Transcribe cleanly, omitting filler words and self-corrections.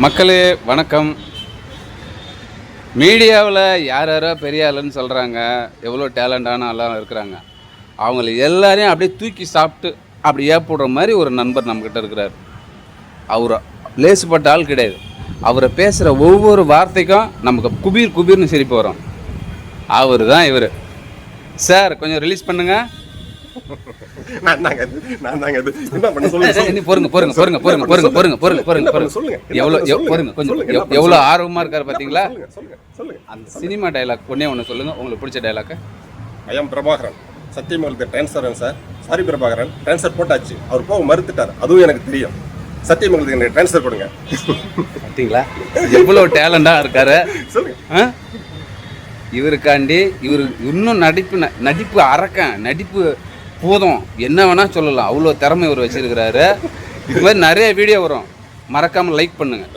மக்களே வணக்கம். மீடியாவில் யாரோ பெரிய ஆளுன்னு சொல்கிறாங்க, எவ்வளோ டேலண்டான ஆளாக இருக்கிறாங்க. அவங்கள எல்லாரையும் அப்படியே தூக்கி சாப்பிட்டு அப்படி ஏற்படுற மாதிரி ஒரு நண்பர் நம்மக்கிட்ட இருக்கிறார். அவர் லேசுப்பட்ட ஆள் கிடையாது. அவரை பேசுகிற ஒவ்வொரு வார்த்தைக்கும் நமக்கு குபீர் குபீர்னு சிரிப்பு வரும். அவர் தான் இவர். சார் கொஞ்சம் ரிலீஸ் பண்ணுங்கள். எவ்வளோ ஆர்வமா இருக்காரு பாத்தீங்களா? அந்த சினிமா டைலாக் ஒண்ணு சொல்லுங்க, உங்களுக்கு பிடிச்ச டைலாக். ஐ எம் பிரபாகரன், சத்தியமங்கலத்து transfer sir. Sorry Prabhakaran, transfer போட்டாச்சு. அவர் போக மறுத்துட்டார், அதுவும் எனக்கு தெரியும். சத்தியமங்கலத்துக்கு எனக்கு டிரான்ஸ்ஃபர் கொடுங்க. பார்த்தீங்களா எவ்வளவு டேலண்டா இருக்காரு. இவருக்காண்டி இவர் இன்னும் நடிப்பு அரக்கன், நடிப்பு போதும், என்ன வேணால் சொல்லலாம். அவ்வளோ திறமை இவர் வச்சிருக்கிறாரு. இது மாதிரி நிறைய வீடியோ வரும். மறக்காமல் லைக் பண்ணுங்கள்.